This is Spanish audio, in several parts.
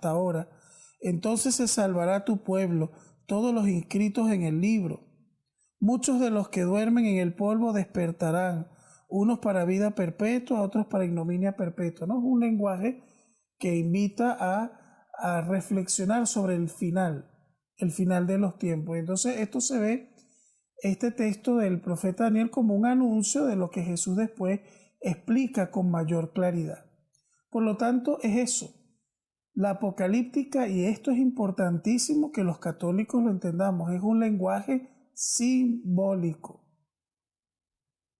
hasta ahora. Entonces se salvará tu pueblo, todos los inscritos en el libro. Muchos de los que duermen en el polvo despertarán, unos para vida perpetua, otros para ignominia perpetua, ¿no? Es un lenguaje que invita a reflexionar sobre el final de los tiempos. Entonces esto se ve, este texto del profeta Daniel, como un anuncio de lo que Jesús después explica con mayor claridad. Por lo tanto, es eso, la apocalíptica, y esto es importantísimo que los católicos lo entendamos, es un lenguaje simbólico.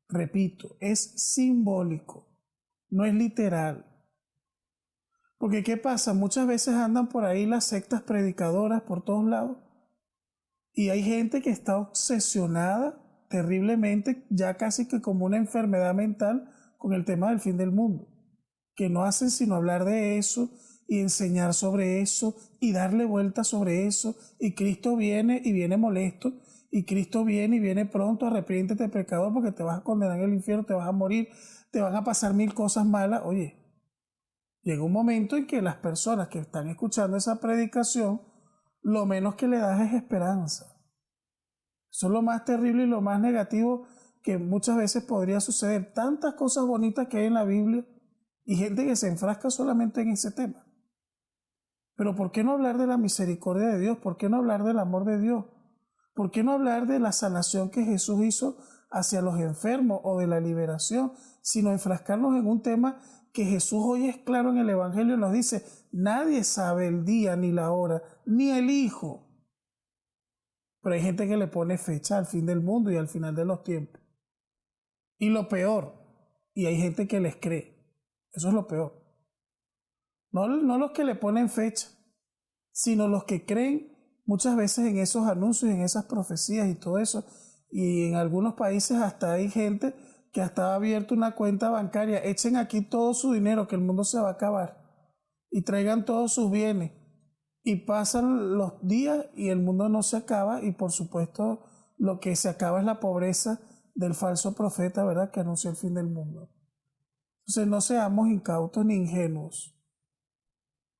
Repito, es simbólico, no es literal. Porque ¿qué pasa? Muchas veces andan por ahí las sectas predicadoras por todos lados y hay gente que está obsesionada terriblemente, ya casi que como una enfermedad mental, con el tema del fin del mundo, que no hacen sino hablar de eso y enseñar sobre eso y darle vueltas sobre eso, y Cristo viene y viene molesto, y Cristo viene y viene pronto, arrepiéntete pecador porque te vas a condenar en el infierno, te vas a morir, te van a pasar 1000 cosas malas. Oye, llega un momento en que las personas que están escuchando esa predicación, lo menos que le das es esperanza. Eso es lo más terrible y lo más negativo que muchas veces podría suceder. Tantas cosas bonitas que hay en la Biblia y gente que se enfrasca solamente en ese tema. Pero ¿por qué no hablar de la misericordia de Dios? ¿Por qué no hablar del amor de Dios? ¿Por qué no hablar de la sanación que Jesús hizo hacia los enfermos o de la liberación? Sino enfrascarnos en un tema que Jesús hoy es claro en el Evangelio, nos dice: nadie sabe el día ni la hora, ni el Hijo. Pero hay gente que le pone fecha al fin del mundo y al final de los tiempos. Y lo peor, y hay gente que les cree. Eso es lo peor. No los que le ponen fecha, sino los que creen muchas veces en esos anuncios, en esas profecías y todo eso. Y en algunos países hasta hay gente que hasta ha abierto una cuenta bancaria. Echen aquí todo su dinero, que el mundo se va a acabar. Y traigan todos sus bienes. Y pasan los días y el mundo no se acaba. Y por supuesto lo que se acaba es la pobreza del falso profeta, ¿verdad?, que anunció el fin del mundo. Entonces no seamos incautos ni ingenuos.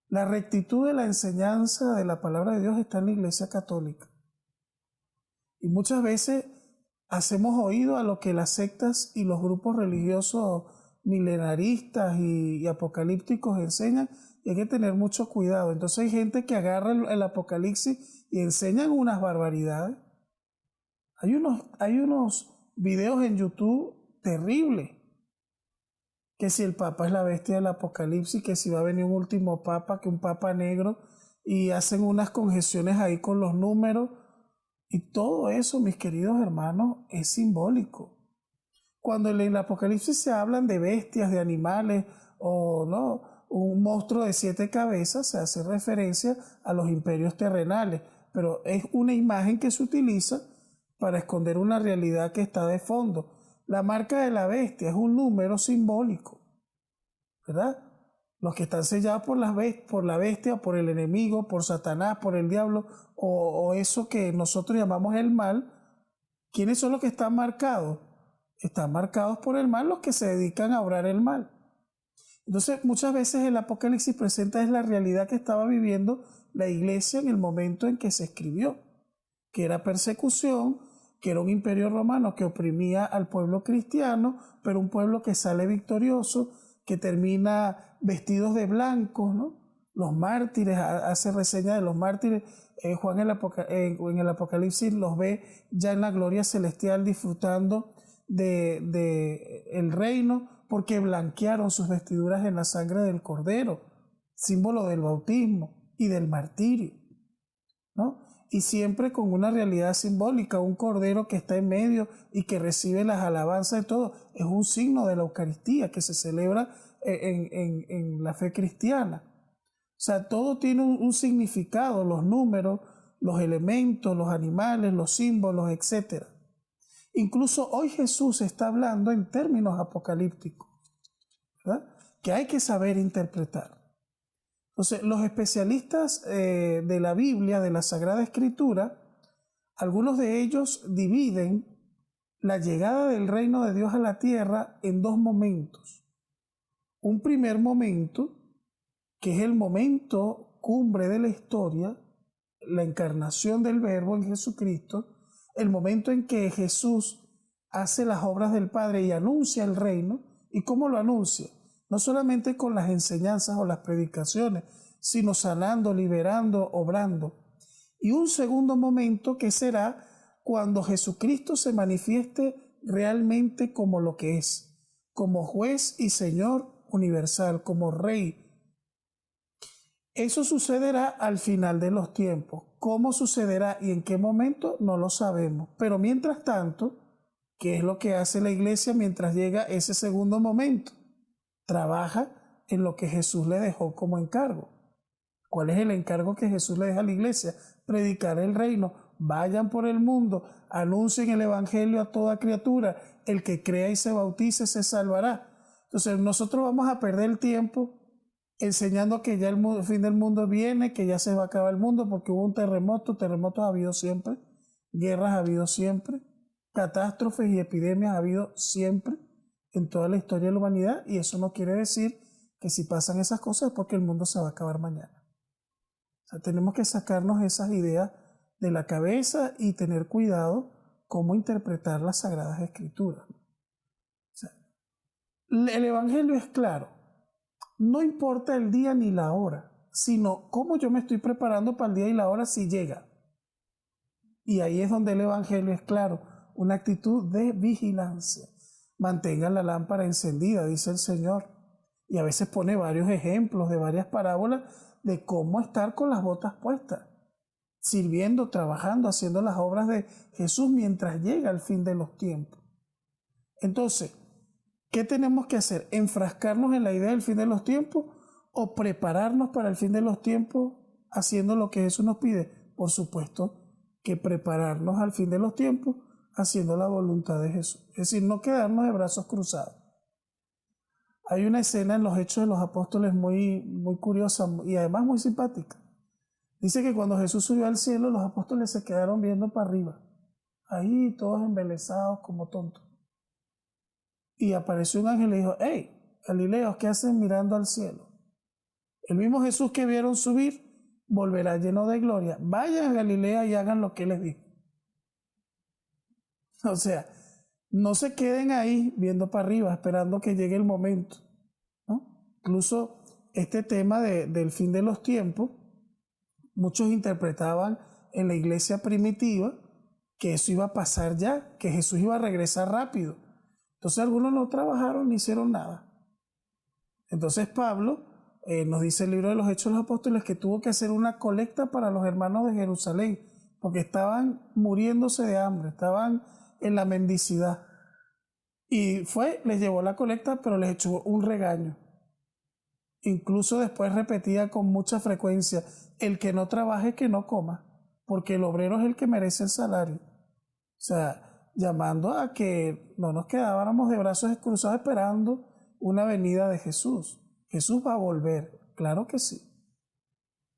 La rectitud de la enseñanza de la palabra de Dios está en la Iglesia Católica. Y muchas veces hacemos oído a lo que las sectas y los grupos religiosos milenaristas y apocalípticos enseñan, y hay que tener mucho cuidado. Entonces hay gente que agarra el Apocalipsis y enseñan unas barbaridades. Hay unos videos en YouTube terribles, que si el Papa es la bestia del Apocalipsis, que si va a venir un último Papa, que un Papa negro, y hacen unas conjeciones ahí con los números, y todo eso, mis queridos hermanos, es simbólico. Cuando en el Apocalipsis se hablan de bestias, de animales, o no, un monstruo de 7 cabezas, se hace referencia a los imperios terrenales, pero es una imagen que se utiliza para esconder una realidad que está de fondo. La marca de la bestia es un número simbólico, ¿verdad? Los que están sellados por la bestia, por el enemigo, por Satanás, por el diablo, o eso que nosotros llamamos el mal. ¿Quiénes son los que están marcados? Están marcados por el mal los que se dedican a obrar el mal. Entonces, muchas veces el Apocalipsis presenta es la realidad que estaba viviendo la iglesia en el momento en que se escribió, que era persecución, que era un imperio romano que oprimía al pueblo cristiano, pero un pueblo que sale victorioso, que termina vestidos de blanco, ¿no? Los mártires, hace reseña de los mártires. Juan en el Apocalipsis los ve ya en la gloria celestial disfrutando de el reino, porque blanquearon sus vestiduras en la sangre del Cordero, símbolo del bautismo y del martirio, ¿no? Y siempre con una realidad simbólica, un cordero que está en medio y que recibe las alabanzas de todos, es un signo de la Eucaristía que se celebra en la fe cristiana. O sea, todo tiene un significado, los números, los elementos, los animales, los símbolos, etc. Incluso hoy Jesús está hablando en términos apocalípticos, ¿verdad?, que hay que saber interpretar. Entonces, los especialistas de la Biblia, de la Sagrada Escritura, algunos de ellos dividen la llegada del reino de Dios a la tierra en 2 momentos. Un primer momento, que es el momento cumbre de la historia, la encarnación del Verbo en Jesucristo, el momento en que Jesús hace las obras del Padre y anuncia el reino. ¿Y cómo lo anuncia? No solamente con las enseñanzas o las predicaciones, sino sanando, liberando, obrando. Y un segundo momento que será cuando Jesucristo se manifieste realmente como lo que es, como juez y Señor universal, como Rey. Eso sucederá al final de los tiempos. ¿Cómo sucederá y en qué momento? No lo sabemos. Pero mientras tanto, ¿qué es lo que hace la iglesia mientras llega ese segundo momento? Trabaja en lo que Jesús le dejó como encargo. ¿Cuál es el encargo que Jesús le deja a la iglesia? Predicar el reino. Vayan por el mundo, anuncien el evangelio a toda criatura. El que crea y se bautice se salvará. Entonces nosotros vamos a perder el tiempo enseñando que ya el fin del mundo viene, que ya se va a acabar el mundo porque hubo un terremoto. Terremotos ha habido siempre, guerras ha habido siempre, catástrofes y epidemias ha habido siempre en toda la historia de la humanidad, y eso no quiere decir que si pasan esas cosas es porque el mundo se va a acabar mañana. O sea, tenemos que sacarnos esas ideas de la cabeza y tener cuidado cómo interpretar las Sagradas Escrituras. O sea, el Evangelio es claro. No importa el día ni la hora, sino cómo yo me estoy preparando para el día y la hora si llega. Y ahí es donde el Evangelio es claro, una actitud de vigilancia. Mantengan la lámpara encendida, dice el Señor. Y a veces pone varios ejemplos de varias parábolas de cómo estar con las botas puestas, sirviendo, trabajando, haciendo las obras de Jesús mientras llega el fin de los tiempos. Entonces, ¿qué tenemos que hacer? ¿Enfrascarnos en la idea del fin de los tiempos o prepararnos para el fin de los tiempos haciendo lo que Jesús nos pide? Por supuesto que prepararnos al fin de los tiempos haciendo la voluntad de Jesús. Es decir, no quedarnos de brazos cruzados. Hay una escena en los Hechos de los Apóstoles muy curiosa y además muy simpática. Dice que cuando Jesús subió al cielo, los apóstoles se quedaron viendo para arriba, ahí todos embelesados como tontos. Y apareció un ángel y dijo: hey, Galileos, ¿qué hacen mirando al cielo? El mismo Jesús que vieron subir volverá lleno de gloria. Vayan a Galilea y hagan lo que les dijo. O sea, no se queden ahí viendo para arriba, esperando que llegue el momento, ¿no? Incluso este tema del fin de los tiempos, muchos interpretaban en la iglesia primitiva que eso iba a pasar ya, que Jesús iba a regresar rápido. Entonces algunos no trabajaron ni hicieron nada. Entonces Pablo nos dice el libro de los Hechos de los Apóstoles que tuvo que hacer una colecta para los hermanos de Jerusalén, porque estaban muriéndose de hambre, estaban en la mendicidad. Y les llevó la colecta, pero les echó un regaño. Incluso después repetía con mucha frecuencia: el que no trabaje, que no coma, porque el obrero es el que merece el salario. O sea, llamando a que no nos quedáramos de brazos cruzados esperando una venida de Jesús. Jesús va a volver, claro que sí.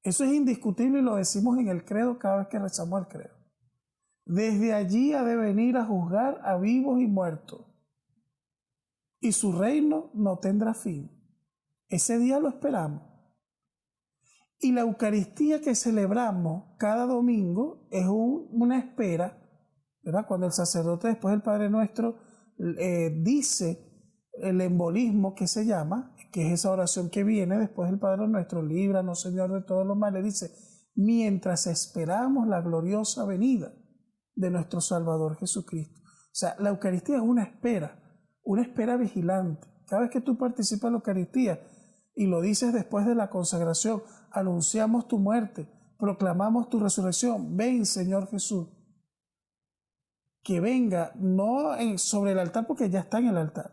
Eso es indiscutible y lo decimos en el credo cada vez que rezamos el credo. Desde allí ha de venir a juzgar a vivos y muertos, y su reino no tendrá fin. Ese día lo esperamos. Y la Eucaristía que celebramos cada domingo es una espera, ¿verdad? Cuando el sacerdote después del Padre Nuestro dice el embolismo que se llama, que es esa oración que viene después del Padre Nuestro: líbranos, Señor, de todos los males, dice: mientras esperamos la gloriosa venida de nuestro Salvador Jesucristo. O sea, la Eucaristía es una espera vigilante. Cada vez que tú participas en la Eucaristía y lo dices después de la consagración: anunciamos tu muerte, proclamamos tu resurrección. Ven, Señor Jesús. Que venga, no sobre el altar, porque ya está en el altar.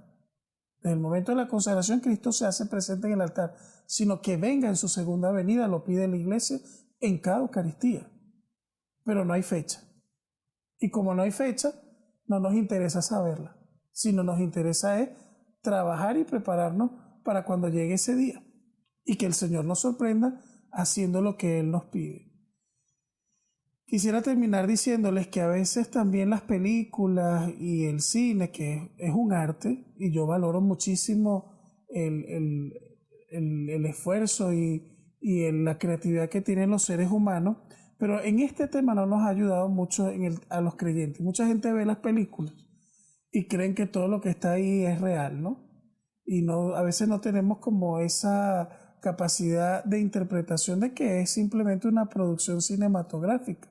Desde el momento de la consagración, Cristo se hace presente en el altar, sino que venga en su segunda venida, lo pide la iglesia en cada Eucaristía. Pero no hay fecha. Y como no hay fecha, no nos interesa saberla, sino nos interesa es trabajar y prepararnos para cuando llegue ese día y que el Señor nos sorprenda haciendo lo que Él nos pide. Quisiera terminar diciéndoles que a veces también las películas y el cine, que es un arte, y yo valoro muchísimo el esfuerzo y y en la creatividad que tienen los seres humanos, pero en este tema no nos ha ayudado mucho a los creyentes. Mucha gente ve las películas y creen que todo lo que está ahí es real, ¿no? Y no, a veces no tenemos como esa capacidad de interpretación de que es simplemente una producción cinematográfica.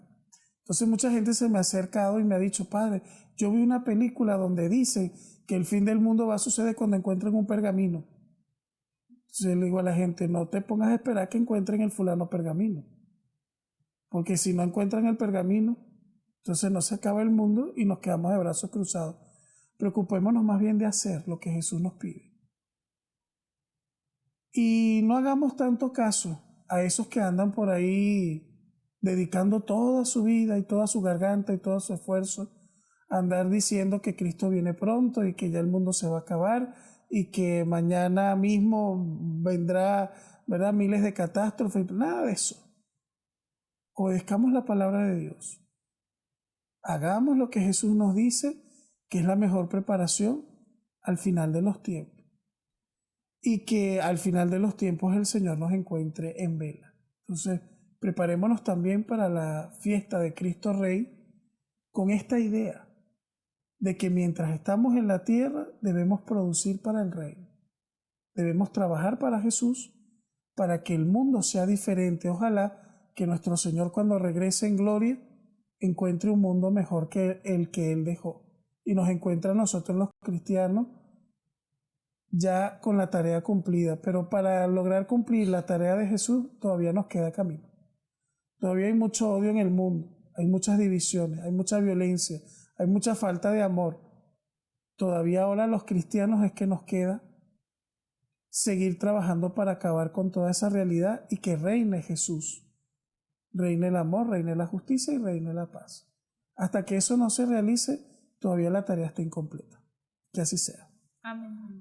Entonces mucha gente se me ha acercado y me ha dicho, padre, yo vi una película donde dice que el fin del mundo va a suceder cuando encuentren un pergamino. Entonces yo le digo a la gente, no te pongas a esperar que encuentren el fulano pergamino, porque si no encuentran el pergamino, entonces no se acaba el mundo y nos quedamos de brazos cruzados. Preocupémonos más bien de hacer lo que Jesús nos pide. Y no hagamos tanto caso a esos que andan por ahí dedicando toda su vida y toda su garganta y todo su esfuerzo a andar diciendo que Cristo viene pronto y que ya el mundo se va a acabar y que mañana mismo vendrá, ¿verdad?, miles de catástrofes. Nada de eso. Obedezcamos la palabra de Dios. Hagamos lo que Jesús nos dice, que es la mejor preparación al final de los tiempos. Y que al final de los tiempos el Señor nos encuentre en vela. Entonces, preparémonos también para la fiesta de Cristo Rey con esta idea de que mientras estamos en la tierra debemos producir para el reino. Debemos trabajar para Jesús, para que el mundo sea diferente. Ojalá que nuestro Señor, cuando regrese en gloria, encuentre un mundo mejor que el que Él dejó y nos encuentre a nosotros los cristianos ya con la tarea cumplida. Pero para lograr cumplir la tarea de Jesús todavía nos queda camino. Todavía hay mucho odio en el mundo, hay muchas divisiones, hay mucha violencia, hay mucha falta de amor. Todavía ahora los cristianos es que nos queda seguir trabajando para acabar con toda esa realidad y que reine Jesús. Reine el amor, reine la justicia y reine la paz. Hasta que eso no se realice, todavía la tarea está incompleta. Que así sea. Amén.